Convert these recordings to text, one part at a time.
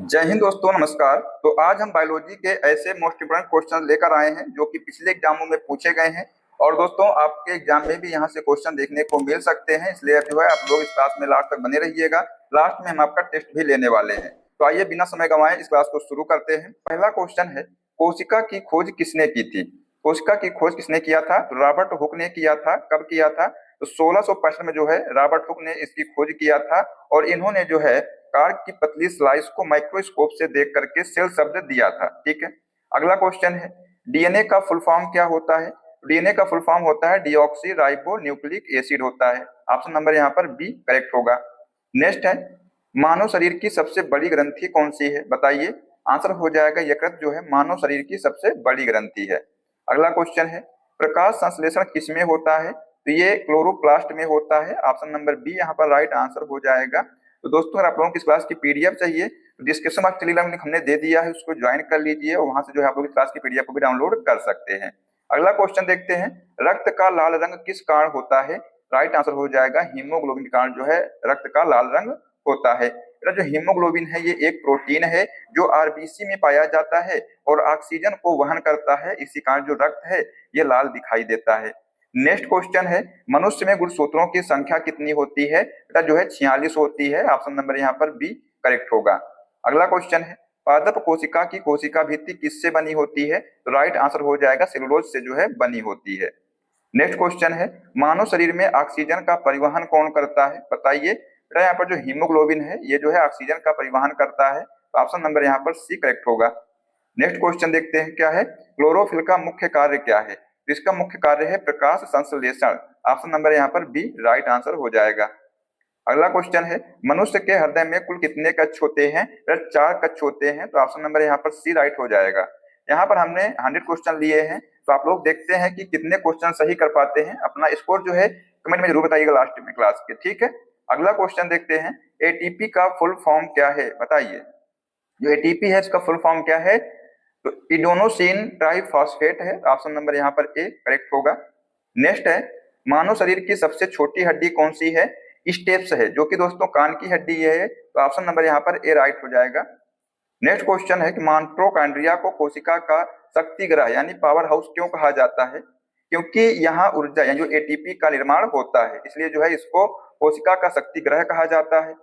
जय हिंद दोस्तों, नमस्कार। तो आज हम बायोलॉजी के ऐसे मोस्ट इंपोर्टेंट क्वेश्चन लेकर आए हैं जो कि पिछले एग्जामों में पूछे गए हैं। और दोस्तों, आपके एग्जाम में भी यहाँ से क्वेश्चन देखने को मिल सकते हैं, इसलिए जो है आप लोग इस क्लास में लास्ट तक बने रहिएगा। लास्ट में हम आपका टेस्ट भी लेने वाले हैं। तो आइए बिना समय गंवाए इस क्लास को शुरू करते हैं। पहला क्वेश्चन है, कोशिका की खोज किसने की थी? कोशिका की खोज किसने किया था? तो रॉबर्ट हुक ने किया था। कब किया था? तो 1665 में जो है रॉबर्ट हुक ने इसकी खोज किया था। और इन्होंने जो है कार्क की पतली स्लाइस को माइक्रोस्कोप से देख करके सेल शब्द दिया था। ठीक है। अगला क्वेश्चन है, डीएनए का फुल फॉर्म क्या होता है? डीएनए का फुल फॉर्म होता है डीऑक्सी राइबो न्यूक्लिक एसिड होता है। ऑप्शन नंबर यहाँ पर बी करेक्ट होगा। नेक्स्ट है, मानव शरीर की सबसे बड़ी ग्रंथि कौन सी है? बताइए। आंसर हो जाएगा यकृत जो है मानव शरीर की सबसे बड़ी ग्रंथि है। अगला क्वेश्चन है, प्रकाश संश्लेषण किसमें होता है? तो ये क्लोरोप्लास्ट में होता है। ऑप्शन नंबर बी यहाँ पर राइट आंसर हो जाएगा। तो दोस्तों, अगर आप लोगों को इस क्लास की पीडीएफ चाहिए तो डिस्क्रिप्शन बॉक्स टेलीग्राम लिंक हमने दे दिया है, उसको ज्वाइन कर लीजिए और वहां से जो है आप लोग इस क्लास की पीडीएफ को भी डाउनलोड कर सकते हैं। अगला क्वेश्चन देखते हैं, रक्त का लाल रंग किस कारण होता है? राइट आंसर हो जाएगा हीमोग्लोबिन के कारण जो है रक्त का लाल रंग होता है। जो हीमोग्लोबिन है ये एक प्रोटीन है जो आरबीसी में पाया जाता है और ऑक्सीजन को वहन करता है, इसी कारण जो रक्त है ये लाल दिखाई देता है। नेक्स्ट क्वेश्चन है, मनुष्य में गुणसूत्रों की संख्या कितनी होती है? बेटा जो है 46 होती है। ऑप्शन नंबर यहाँ पर बी करेक्ट होगा। अगला क्वेश्चन है, पादप कोशिका की कोशिका भित्ति किससे बनी होती है? तो राइट आंसर हो जाएगा सेलुलोज से जो है बनी होती है। नेक्स्ट क्वेश्चन है, मानव शरीर में ऑक्सीजन का परिवहन कौन करता है? बताइए। बेटा यहाँ पर जो हीमोग्लोबिन है ये जो है ऑक्सीजन का परिवहन करता है। तो ऑप्शन नंबर यहाँ पर सी करेक्ट होगा। नेक्स्ट क्वेश्चन देखते हैं, क्या है? क्लोरोफिल का मुख्य कार्य क्या है? तो इसका मुख्य कार्य है प्रकाश संश्लेषण। ऑप्शन नंबर यहाँ पर बी राइट आंसर हो जाएगा। अगला क्वेश्चन है, मनुष्य के हृदय में कुल कितने कक्ष होते हैं? 4 कक्ष होते हैं। तो ऑप्शन नंबर यहाँ पर सी राइट हो जाएगा। यहाँ पर हमने 100 क्वेश्चन लिए हैं, तो आप लोग देखते हैं कि कितने क्वेश्चन सही कर पाते हैं। अपना स्कोर जो है कमेंट में जरूर बताइएगा लास्ट में क्लास के। ठीक है। अगला क्वेश्चन देखते हैं, एटीपी का फुल फॉर्म क्या है? बताइए। जो एटीपी है इसका फुल फॉर्म क्या है? तो इडोनोसिन ट्राइफॉस्फेट है। ऑप्शन नंबर यहाँ पर ए करेक्ट होगा। नेक्स्ट है, मानव शरीर की सबसे छोटी हड्डी कौन सी है? स्टेप्स है, जो कि दोस्तों कान की हड्डी है। तो ऑप्शन नंबर यहाँ पर ए राइट हो जाएगा। नेक्स्ट क्वेश्चन है कि माइटोकॉन्ड्रिया को कोशिका का शक्ति ग्रह यानी पावर हाउस क्यों कहा जाता है? क्योंकि यहाँ ऊर्जा यानी जो एटीपी का निर्माण होता है, इसलिए जो है इसको कोशिका का शक्ति ग्रह कहा जाता है।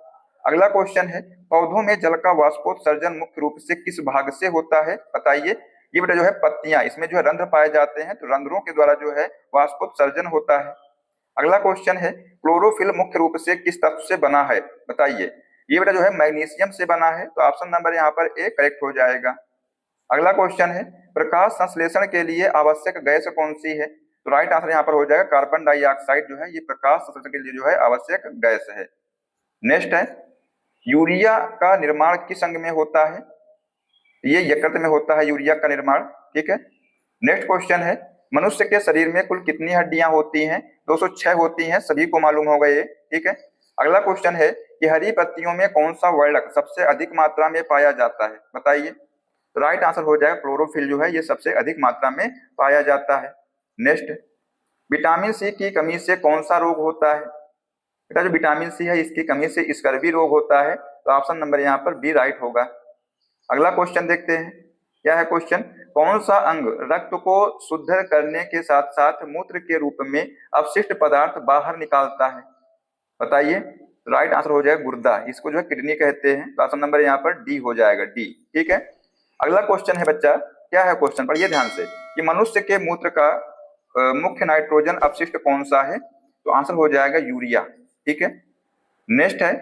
अगला क्वेश्चन है, पौधों में जल का वाष्पोत्सर्जन मुख्य रूप से किस भाग से होता है? बताइए। ये बेटा जो है पत्तियां, इसमें जो है रंध्र पाए जाते हैं, तो रंध्रों के द्वारा जो है वाष्पोत्सर्जन होता है। अगला क्वेश्चन है, क्लोरोफिल मुख्य रूप से किस तत्व से बना है? बताइए। ये बेटा जो है मैग्नीशियम से बना है। तो ऑप्शन नंबर यहाँ पर ए करेक्ट हो जाएगा। अगला क्वेश्चन है, प्रकाश संश्लेषण के लिए आवश्यक गैस कौन सी है? तो राइट आंसर यहाँ पर हो जाएगा कार्बन डाइऑक्साइड जो है ये प्रकाश संश्लेषण के लिए जो है आवश्यक गैस है। नेक्स्ट है, यूरिया का निर्माण किस अंग में होता है? ये यकृत में होता है यूरिया का निर्माण। ठीक है। नेक्स्ट क्वेश्चन है, मनुष्य के शरीर में कुल कितनी हड्डियां होती हैं? 206 होती हैं, सभी को मालूम होगा ये। ठीक है। अगला क्वेश्चन है कि हरी पत्तियों में कौन सा वर्णक सबसे अधिक मात्रा में पाया जाता है? बताइए। तो राइट आंसर हो जाएगा क्लोरोफिल जो है ये सबसे अधिक मात्रा में पाया जाता है। नेक्स्ट, विटामिन सी की कमी से कौन सा रोग होता है? बेटा जो विटामिन सी है इसकी कमी से स्कर्वी रोग होता है। तो ऑप्शन नंबर यहाँ पर बी राइट होगा। अगला क्वेश्चन देखते हैं, क्या है क्वेश्चन? कौन सा अंग रक्त को शुद्ध करने के साथ साथ मूत्र के रूप में अपशिष्ट पदार्थ बाहर निकालता है? बताइए। राइट आंसर हो जाएगा गुर्दा, इसको जो है किडनी कहते हैं। तो ऑप्शन नंबर यहाँ पर डी हो जाएगा, डी। ठीक है। अगला क्वेश्चन है बच्चा, क्या है क्वेश्चन? पढ़िए ध्यान से कि मनुष्य के मूत्र का मुख्य नाइट्रोजन अपशिष्ट कौन सा है? तो आंसर हो जाएगा यूरिया। ठीक है। नेक्स्ट है,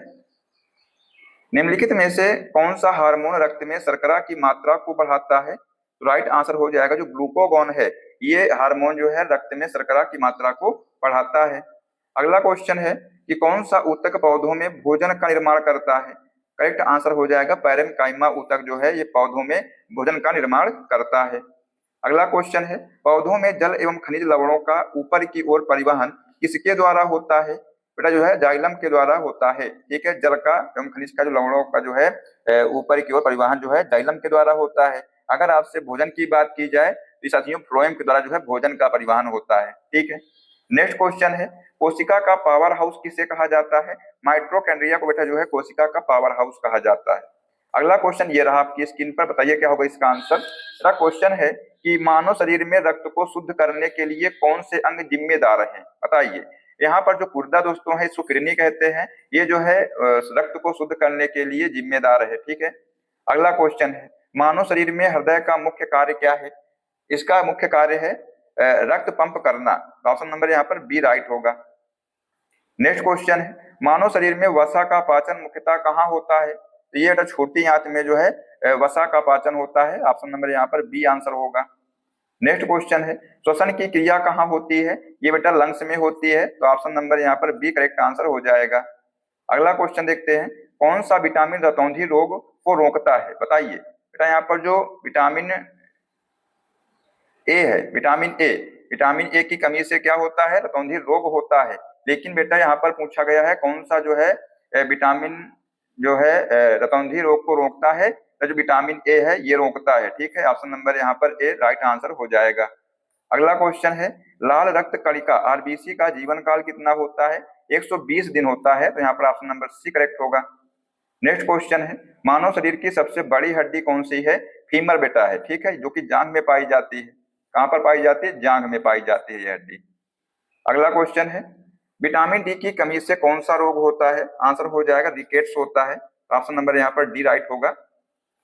निम्नलिखित में से कौन सा हार्मोन रक्त में शर्करा की मात्रा को बढ़ाता है? तो राइट आंसर हो जाएगा जो ग्लूकोगॉन है, ये हार्मोन जो है रक्त में शर्करा की मात्रा को बढ़ाता है। अगला क्वेश्चन है कि कौन सा ऊतक पौधों में भोजन का निर्माण करता है? करेक्ट आंसर हो जाएगा पैरेन्काइमा ऊतक जो है ये पौधों में भोजन का निर्माण करता है। अगला क्वेश्चन है, पौधों में जल एवं खनिज लवणों का ऊपर की ओर परिवहन किसके द्वारा होता है? बेटा जो है जाइलम के द्वारा होता है। ठीक है। जल का एवं खनिज का जो लवणों का जो है ऊपर की ओर परिवहन जो है जाइलम के द्वारा होता है। अगर आपसे भोजन की बात की जाए तो साथियों फ्लोएम के द्वारा जो है भोजन का परिवहन होता है। ठीक है। नेक्स्ट क्वेश्चन है, कोशिका का पावर हाउस किसे कहा जाता है? माइटोकॉन्ड्रिया को बेटा जो है कोशिका का पावर हाउस कहा जाता है। अगला क्वेश्चन ये रहा आपकी स्क्रीन पर, बताइए क्या होगा इसका आंसर। अगला क्वेश्चन है कि मानव शरीर में रक्त को शुद्ध करने के लिए कौन से अंग जिम्मेदार हैं, बताइए। यहाँ पर जो गुर्दा दोस्तों है इसको किडनी कहते हैं, ये जो है रक्त को शुद्ध करने के लिए जिम्मेदार है, ठीक है। अगला क्वेश्चन है मानव शरीर में हृदय का मुख्य कार्य क्या है, इसका मुख्य कार्य है रक्त पंप करना। ऑप्शन नंबर यहाँ पर बी राइट होगा। नेक्स्ट क्वेश्चन है मानव शरीर में वसा का पाचन मुख्यतः कहाँ होता है, तो ये बेटा छोटी आंत में जो है वसा का पाचन होता है। ऑप्शन नंबर यहाँ पर बी आंसर होगा। नेक्स्ट क्वेश्चन है श्वसन की क्रिया कहाँ होती है, ये बेटा लंग्स में होती है, तो ऑप्शन नंबर यहाँ पर बी करेक्ट आंसर हो जाएगा। अगला क्वेश्चन देखते हैं कौन सा विटामिन रतौंधी रोग को रोकता है, बताइए। बेटा यहाँ पर जो विटामिन ए है, विटामिन ए की कमी से क्या होता है, रतौंधी रोग होता है। लेकिन बेटा यहाँ पर पूछा गया है कौन सा जो है विटामिन जो है रतौंधी रोग को रोकता है, तो जो विटामिन ए है ये रोकता है, ठीक है। ऑप्शन नंबर यहाँ पर ए राइट आंसर हो जाएगा। अगला क्वेश्चन है लाल रक्त कणिका आरबीसी का जीवन काल कितना होता है, 120 दिन होता है, तो यहाँ पर ऑप्शन नंबर सी करेक्ट होगा। नेक्स्ट क्वेश्चन है मानव शरीर की सबसे बड़ी हड्डी कौन सी है, फीमर बेटा है, ठीक है, जो कि जांघ में पाई जाती है। कहां पर पाई जाती है, जांघ में पाई जाती है यह हड्डी। अगला क्वेश्चन है विटामिन डी की कमी से कौन सा रोग होता है, आंसर हो जाएगा रिकेट्स होता है, ऑप्शन नंबर यहाँ पर डी राइट होगा।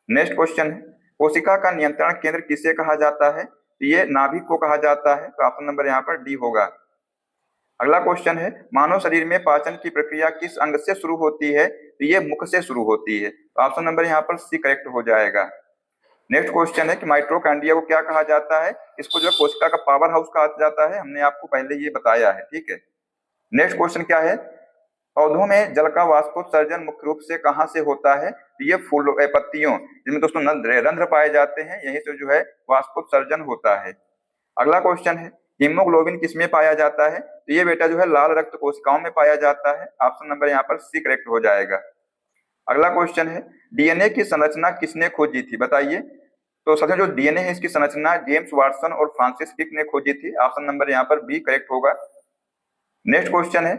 नेक्स्ट क्वेश्चन है कोशिका का नियंत्रण केंद्र किसे कहा जाता है, ये नाभिक को कहा जाता है, तो ऑप्शन नंबर यहाँ पर डी होगा। अगला क्वेश्चन है मानव शरीर में पाचन की प्रक्रिया किस अंग से शुरू होती है, तो ये मुख से शुरू होती है, तो ऑप्शन नंबर यहाँ पर सी करेक्ट हो जाएगा। नेक्स्ट क्वेश्चन है कि माइटोकॉन्ड्रिया को क्या कहा जाता है, इसको जो कोशिका का पावर हाउस कहा जाता है, हमने आपको पहले ये बताया है, ठीक है। नेक्स्ट क्वेश्चन क्या है पौधों में जल का वाष्पोत्सर्जन मुख्य रूप से कहां से होता है, ये फूलों पत्तियों जिनमें दोस्तों रंध्र पाए जाते हैं, यहीं से जो है वाष्पोत्सर्जन होता है। अगला क्वेश्चन है हीमोग्लोबिन किसमें पाया जाता है, तो ये बेटा जो है लाल रक्त कोशिकाओं में पाया जाता है, ऑप्शन नंबर यहाँ पर सी करेक्ट हो जाएगा। अगला क्वेश्चन है डीएनए की संरचना किसने खोजी थी, बताइए। तो सबसे जो डीएनए है इसकी संरचना जेम्स वाटसन और फ्रांसिस crick ने खोजी थी, ऑप्शन नंबर यहाँ पर बी करेक्ट होगा। नेक्स्ट क्वेश्चन है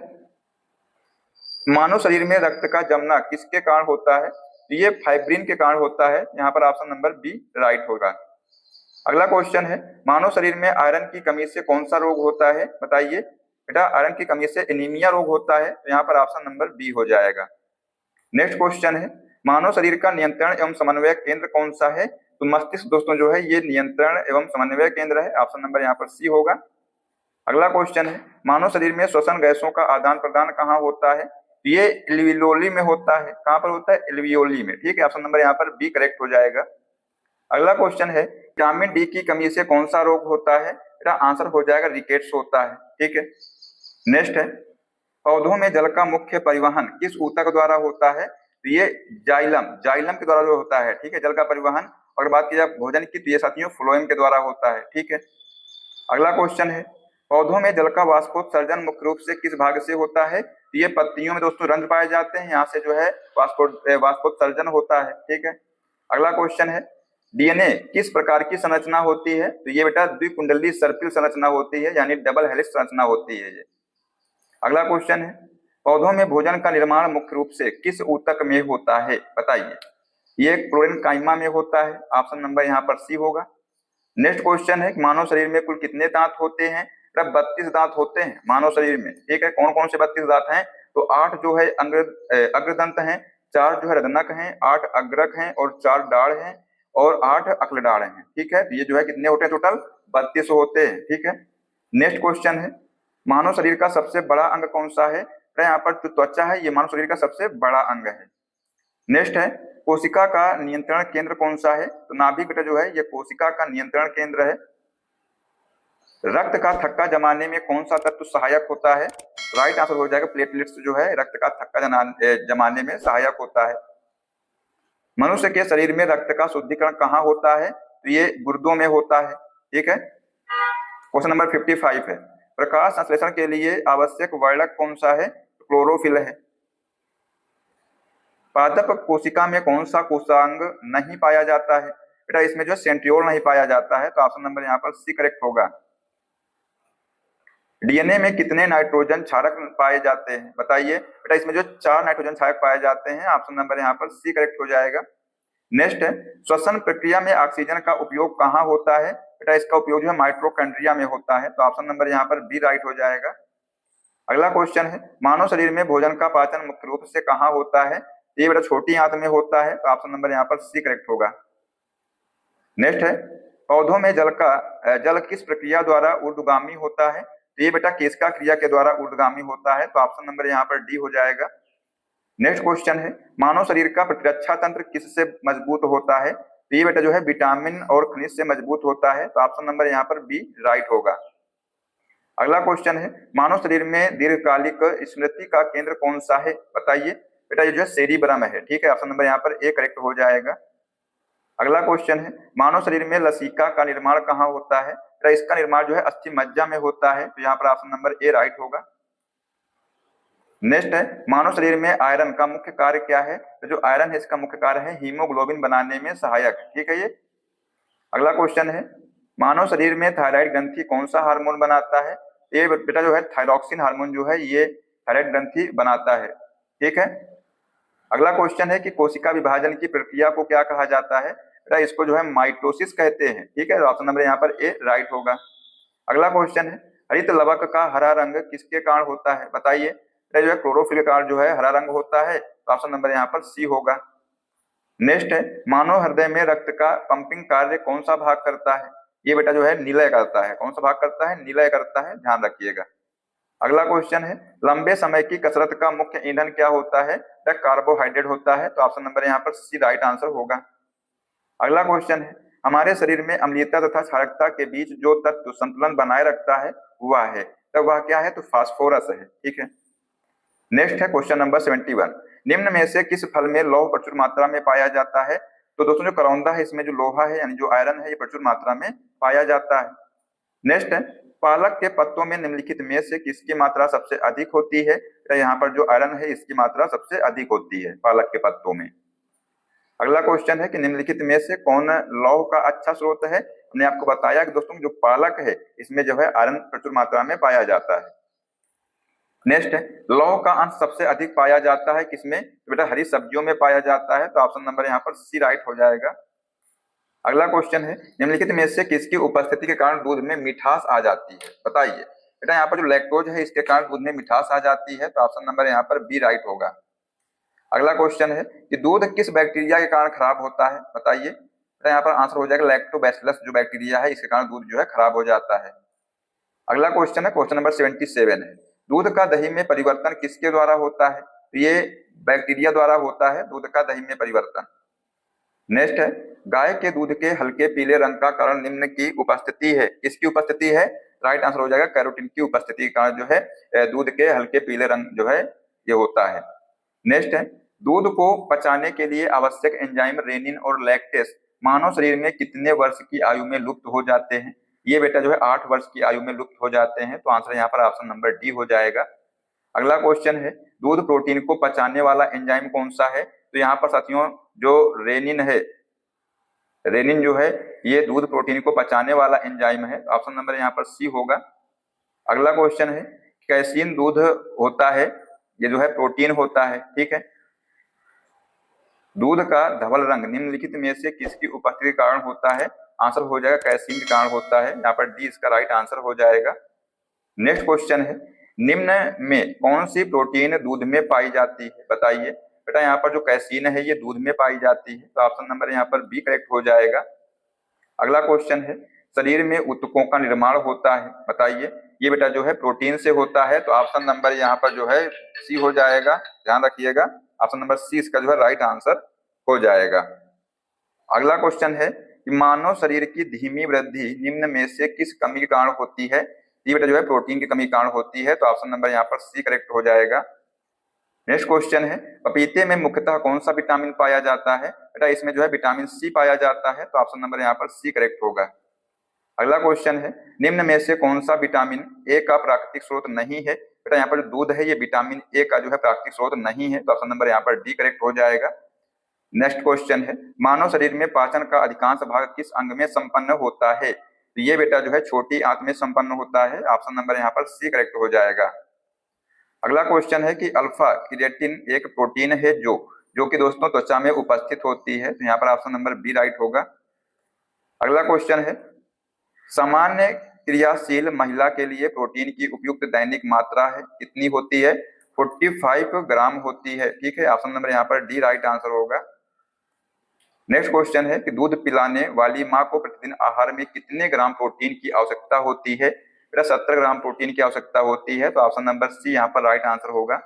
मानव शरीर में रक्त का जमना किसके कारण होता है, ये फाइब्रिन के कारण होता है, यहाँ पर ऑप्शन नंबर बी राइट होगा। अगला क्वेश्चन है मानव शरीर में आयरन की कमी से कौन सा रोग होता है, बताइए। बेटा आयरन की कमी से एनीमिया रोग होता है, तो यहाँ पर ऑप्शन नंबर बी हो जाएगा। नेक्स्ट क्वेश्चन है मानव शरीर का नियंत्रण एवं समन्वय केंद्र कौन सा है, तो मस्तिष्क दोस्तों जो है ये नियंत्रण एवं समन्वय केंद्र है, ऑप्शन नंबर यहाँ पर सी होगा। अगला क्वेश्चन है मानव शरीर में श्वसन गैसों का आदान प्रदान कहाँ होता है, ये एल्वियोली में होता है, कहाँ पर होता है, एल्वियोली में, ठीक है, ऑप्शन नंबर यहाँ पर बी करेक्ट हो जाएगा। अगला क्वेश्चन है विटामिन डी की कमी से कौन सा रोग होता है, इसका आंसर हो जाएगा रिकेट्स होता है, ठीक है। नेक्स्ट है पौधों में जल का मुख्य परिवहन किस ऊतक द्वारा होता है, तो ये जाइलम के द्वारा जो होता है, ठीक है, जल का परिवहन। अगर बात की जाए भोजन की तो ये साथियों फ्लोएम के द्वारा होता है, ठीक है। अगला क्वेश्चन है पौधों में जल का वाष्पोत्सर्जन मुख्य रूप से किस भाग से होता है, तो ये पत्तियों में दोस्तों रंध्र पाए जाते हैं, यहाँ से जो है वाष्पोत्सर्जन होता है, ठीक है। अगला क्वेश्चन है डीएनए किस प्रकार की संरचना होती है, तो ये बेटा द्विकुंडली सर्पिल संरचना होती है, यानी डबल हेलिक्स संरचना होती है ये। अगला क्वेश्चन है पौधों में भोजन का निर्माण मुख्य रूप से किस ऊतक में होता है, बताइए। ये क्लोरेनकाइमा में होता है, ऑप्शन नंबर यहाँ पर सी होगा। नेक्स्ट क्वेश्चन है मानव शरीर में कुल कितने दांत होते हैं, 32 दांत होते हैं मानव शरीर में, ठीक है। कौन कौन से 32 दांत हैं, तो 8 जो है अग्रदंत हैं, 4 जो है रदनक हैं, 8 अग्रक हैं और 4 डाढ़ हैं और 8 अक्लडाढ़ हैं, ठीक है। ये जो है कितने होते हैं, टोटल 32 होते हैं, ठीक है। नेक्स्ट क्वेश्चन है मानव शरीर का सबसे बड़ा अंग कौन सा है, तो यहाँ पर जो त्वचा है ये मानव शरीर का सबसे बड़ा अंग है। नेक्स्ट है कोशिका का नियंत्रण केंद्र कौन सा है, तो नाभिक बेटा जो है ये कोशिका का नियंत्रण केंद्र है। रक्त का थक्का जमाने में कौन सा तत्व सहायक होता है, राइट आंसर हो जाएगा प्लेटलेट्स जो है रक्त का थक्का जमाने में सहायक होता है। मनुष्य के शरीर में रक्त का शुद्धिकरण कहाँ होता है, तो ये गुर्दों में होता है, ठीक है। क्वेश्चन नंबर 55 है प्रकाश संश्लेषण के लिए आवश्यक वर्णक कौन सा है, तो क्लोरोफिल है। पादप कोशिका में कौन सा कोशांग नहीं पाया जाता है, बेटा इसमें जो सेंट्रियोल नहीं पाया जाता है, तो ऑप्शन नंबर यहाँ पर सी करेक्ट होगा। डीएनए में कितने नाइट्रोजन क्षारक पाए जाते हैं, बताइए। बेटा इसमें जो 4 नाइट्रोजन क्षारक पाए जाते हैं, ऑप्शन नंबर यहाँ पर सी करेक्ट हो जाएगा। नेक्स्ट है, श्वसन प्रक्रिया में ऑक्सीजन का उपयोग कहाँ होता है? बेटा इसका उपयोग जो है माइटोकॉन्ड्रिया में होता है, तो ऑप्शन नंबर यहाँ पर बी राइट हो जाएगा। अगला क्वेश्चन है, मानव शरीर में भोजन का पाचन मुख्य रूप से कहाँ होता है? ये बेटा छोटी आंत में होता है, तो ऑप्शन नंबर यहाँ पर सी करेक्ट होगा। नेक्स्ट है, पौधों में जल किस प्रक्रिया द्वारा ऊर्ध्वगामी होता है? तो ये बेटा केशिका क्रिया के द्वारा ऊर्ध्वगामी होता है, तो ऑप्शन नंबर यहाँ पर डी हो जाएगा। नेक्स्ट क्वेश्चन है, मानव शरीर का प्रतिरक्षा तंत्र किससे मजबूत होता है? तो ये बेटा जो है विटामिन और खनिज से मजबूत होता है, तो ऑप्शन नंबर यहाँ पर बी राइट होगा। अगला क्वेश्चन है, मानव शरीर में दीर्घकालिक स्मृति का केंद्र कौन सा है? बताइए। बेटा ये जो है सेरिब्रम है, ठीक है, ऑप्शन नंबर यहाँ पर ए करेक्ट हो जाएगा। अगला क्वेश्चन है, मानव शरीर में लसिका का निर्माण कहाँ होता है? तो इसका निर्माण जो है अस्थि मज्जा में होता है, तो यहाँ पर ऑप्शन नंबर ए राइट होगा। नेक्स्ट है, मानव शरीर में आयरन का मुख्य कार्य क्या है? तो जो आयरन है इसका मुख्य कार्य है हीमोग्लोबिन बनाने में सहायक, ठीक है ये। अगला क्वेश्चन है, मानव शरीर में थायराइड ग्रंथि कौन सा हार्मोन बनाता है? ये बेटा जो है थायरॉक्सिन हार्मोन जो है ये थायराइड ग्रंथि बनाता है, ठीक है। अगला क्वेश्चन है कि कोशिका विभाजन की प्रक्रिया को क्या कहा जाता है? बेटा इसको जो है माइटोसिस कहते हैं, ठीक है, ऑप्शन नंबर यहाँ पर ए राइट होगा। अगला क्वेश्चन है, हरित लवक का हरा रंग किसके कारण होता है? बताइए। जो है क्लोरोफिल के कारण जो है हरा रंग होता है, तो ऑप्शन नंबर यहाँ पर सी होगा। नेक्स्ट है, मानव हृदय में रक्त का पंपिंग कार्य कौन सा भाग करता है? ये बेटा जो है निलय करता है। कौन सा भाग करता है? निलय करता है, ध्यान रखिएगा। अगला क्वेश्चन है, लंबे समय की कसरत का मुख्य ईंधन क्या होता है? कार्बोहाइड्रेट होता है, तो ऑप्शन नंबर यहाँ पर सी राइट आंसर होगा। अगला क्वेश्चन है, हमारे शरीर में अम्लीयता तथा क्षारकता के बीच जो तत्व संतुलन बनाए रखता है वह है, तो वह क्या है? तो फास्फोरस है, ठीक है। नेक्स्ट है क्वेश्चन नंबर 71, निम्न में से किस फल में लौह प्रचुर मात्रा में पाया जाता है? तो दोस्तों जो करौंदा है इसमें जो लोहा है यानी जो आयरन है ये प्रचुर मात्रा में पाया जाता है। नेक्स्ट है, पालक के पत्तों में निम्नलिखित में से किसकी मात्रा सबसे अधिक होती है? तो यहाँ पर जो आयरन है इसकी मात्रा सबसे अधिक होती है पालक के पत्तों में। अगला क्वेश्चन है कि निम्नलिखित में से कौन लौह का अच्छा स्रोत है? हमने आपको बताया कि दोस्तों जो पालक है इसमें जो है आयरन प्रचुर मात्रा में पाया जाता है। नेक्स्ट है, लौह का अंश सबसे अधिक पाया जाता है किसमें? तो बेटा हरी सब्जियों में पाया जाता है, तो ऑप्शन नंबर यहाँ पर सी राइट हो जाएगा। अगला क्वेश्चन है, निम्नलिखित में से किसकी उपस्थिति के कारण दूध में मिठास आ जाती है? बताइए। बेटा यहाँ पर जो लैक्टोज है इसके कारण दूध में मिठास आ जाती है, तो ऑप्शन नंबर यहाँ पर बी राइट होगा। अगला क्वेश्चन है कि दूध किस बैक्टीरिया के कारण खराब होता है? बताइए। बेटा यहाँ पर आंसर हो जाएगा लैक्टोबैसिलस जो बैक्टीरिया है इसके कारण दूध जो है खराब हो जाता है। अगला क्वेश्चन है क्वेश्चन नंबर 77 है, दूध का दही में परिवर्तन किसके द्वारा होता है? तो ये बैक्टीरिया द्वारा होता है दूध का दही में परिवर्तन। नेक्स्ट है, गाय के दूध के हल्के पीले रंग का कारण निम्न की उपस्थिति है। किसकी उपस्थिति है? राइट आंसर हो जाएगा कैरोटीन की उपस्थिति के कारण जो है दूध के हल्के पीले रंग जो है ये होता है। नेक्स्ट है, दूध को पचाने के लिए आवश्यक एंजाइम रेनिन और लैक्टेस मानव शरीर में कितने वर्ष की आयु में लुप्त हो जाते हैं? ये बेटा जो है 8 वर्ष की आयु में लुप्त हो जाते हैं, तो आंसर यहाँ पर ऑप्शन नंबर डी हो जाएगा। अगला क्वेश्चन है, दूध प्रोटीन को पचाने वाला एंजाइम कौन सा है? तो यहाँ पर साथियों जो रेनिन है, रेनिन जो है ये दूध प्रोटीन को पचाने वाला एंजाइम है, ऑप्शन नंबर यहाँ पर सी होगा। अगला क्वेश्चन है, कैसीन दूध होता है, ये जो है प्रोटीन होता है, ठीक है। दूध का धवल रंग निम्नलिखित में से किसकी उपस्थिति के कारण होता है? आंसर हो जाएगा कैसीन के कारण होता है, यहाँ पर डी इसका राइट आंसर हो जाएगा। नेक्स्ट क्वेश्चन है, निम्न में कौन सी प्रोटीन दूध में पाई जाती है? बताइए। बेटा यहाँ पर जो कैसीन है ये दूध में पाई जाती है, तो ऑप्शन नंबर यहाँ पर बी करेक्ट हो जाएगा। अगला क्वेश्चन है, शरीर में ऊतकों का निर्माण होता है, बताइए। ये बेटा जो है प्रोटीन से होता है, तो ऑप्शन नंबर यहाँ पर जो है सी हो जाएगा, ध्यान रखिएगा। ऑप्शन नंबर सी इसका जो है राइट आंसर हो जाएगा। अगला क्वेश्चन है कि मानव शरीर की धीमी वृद्धि निम्न में से किस कमी के कारण होती है? ये बेटा जो है प्रोटीन की कमी के कारण होती है, तो ऑप्शन नंबर यहाँ पर सी करेक्ट हो जाएगा। नेक्स्ट क्वेश्चन है, पपीते में मुख्यतः कौन सा विटामिन पाया जाता है? बेटा इसमें जो है विटामिन सी पाया जाता है, तो ऑप्शन नंबर यहाँ पर सी करेक्ट होगा। अगला क्वेश्चन है, निम्न में से कौन सा विटामिन ए का प्राकृतिक स्रोत नहीं है? बेटा यहाँ पर जो दूध है ये विटामिन ए का जो है प्राकृतिक स्रोत नहीं है, तो ऑप्शन नंबर यहाँ पर डी करेक्ट हो जाएगा। नेक्स्ट क्वेश्चन है, मानव शरीर में पाचन का अधिकांश भाग किस अंग में संपन्न होता है? तो ये बेटा जो है छोटी आंत में संपन्न होता है, ऑप्शन नंबर यहाँ पर सी करेक्ट हो जाएगा। अगला क्वेश्चन है कि अल्फा क्रिएटिन एक प्रोटीन है जो जो कि दोस्तों त्वचा में उपस्थित होती है। तो यहाँ पर ऑप्शन नंबर बी राइट होगा। अगला क्वेश्चन है, सामान्य क्रियाशील महिला के लिए प्रोटीन की उपयुक्त दैनिक मात्रा है कितनी होती है? 45 ग्राम होती है। ठीक है, ऑप्शन नंबर यहाँ पर डी राइट आंसर होगा। नेक्स्ट क्वेश्चन है कि दूध पिलाने वाली माँ को प्रतिदिन आहार में कितने ग्राम प्रोटीन की आवश्यकता होती है? बेटा 70 ग्राम प्रोटीन की आवश्यकता होती है। तो ऑप्शन नंबर सी यहाँ पर राइट आंसर होगा।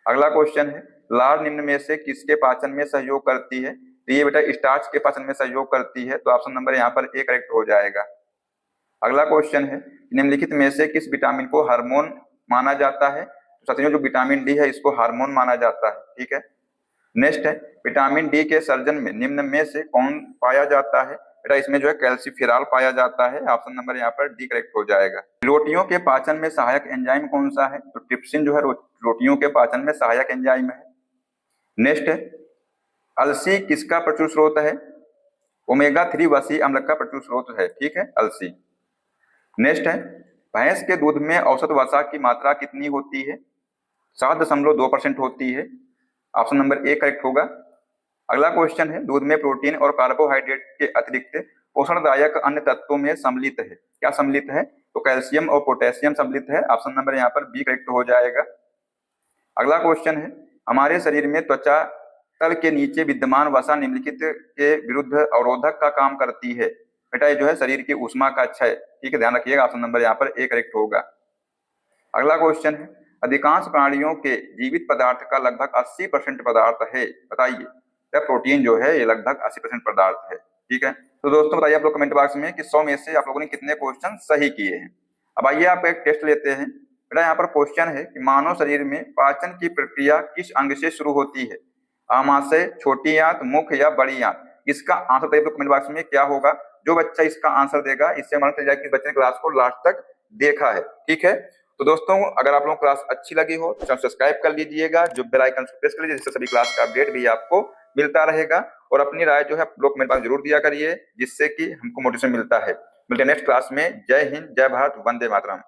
अगला क्वेश्चन है, लार निम्न में से किसके पाचन में सहयोग करती है? तो ये बेटा स्टार्च के पाचन में सहयोग करती है। तो ऑप्शन नंबर यहाँ पर ए करेक्ट हो जाएगा। अगला क्वेश्चन है, निम्नलिखित में से किस विटामिन को हार्मोन माना जाता है? तो साथियों जो विटामिन डी है इसको हार्मोन माना जाता है। ठीक है, नेक्स्ट है, विटामिन डी के सर्जन में निम्न में से कौन पाया जाता है? बेटा इसमें जो है कैल्सिफेरॉल पाया जाता है। ऑप्शन नंबर यहाँ पर डी करेक्ट हो जाएगा। रोटियों के पाचन में सहायक एंजाइम कौन सा है? तो ट्रिप्सिन जो है रोटियों के पाचन में सहायक एंजाइम है। नेक्स्ट है, अलसी किसका प्रचुर स्रोत है? ओमेगा 3 वसी अम्ल का प्रचुर स्रोत है। ठीक है, अलसी। नेक्स्ट है, भैंस के दूध में औसत वसा की मात्रा कितनी होती है? 7.2% होती है। ऑप्शन नंबर ए करेक्ट होगा। अगला क्वेश्चन है, दूध में प्रोटीन और कार्बोहाइड्रेट के अतिरिक्त पोषणदायक अन्य तत्वों में सम्मिलित है। क्या सम्मिलित है? तो कैल्शियम और पोटेशियम सम्मिलित है। ऑप्शन नंबर यहाँ पर बी करेक्ट हो जाएगा। अगला क्वेश्चन है, हमारे शरीर में त्वचा तल के नीचे विद्यमान वसा निम्नलिखित के विरुद्ध अवरोधक का काम करती है। बेटा ये जो है शरीर की ऊष्मा का क्षय। ठीक है, ध्यान रखिएगा। ऑप्शन नंबर यहाँ पर ए करेक्ट होगा। अगला क्वेश्चन है, अधिकांश प्राणियों के जीवित पदार्थ का लगभग 80% पदार्थ है। बताइए, प्रोटीन जो है ये लगभग 80% पदार्थ है। ठीक है, तो दोस्तों बताइए आप लोग कमेंट बॉक्स में कि 100 में से आप लोगों ने कितने क्वेश्चन सही किए हैं। अब आइए आप एक टेस्ट लेते हैं। बेटा यहाँ पर क्वेश्चन है कि मानव शरीर में पाचन की प्रक्रिया किस अंग से शुरू होती है? आमाशय, छोटी आंत, मुख या बड़ी आंत? इसका आंसर बताइए कमेंट बॉक्स में क्या होगा। जो बच्चा इसका आंसर देगा इससे मालूम चल जाएगा कि बच्चे ने क्लास को लास्ट तक देखा है। ठीक है, तो दोस्तों अगर आप लोगों को क्लास अच्छी लगी हो तो सब्सक्राइब कर लीजिएगा, जो बेल आइकन को प्रेस कर लीजिए, जिससे सभी क्लास का अपडेट भी आपको मिलता रहेगा। और अपनी राय जो है आप लोग मेरे पास जरूर दिया करिए, जिससे कि हमको मोटिवेशन मिलता है। मिलते हैं नेक्स्ट क्लास में। जय हिंद, जय भारत, वंदे मातरम।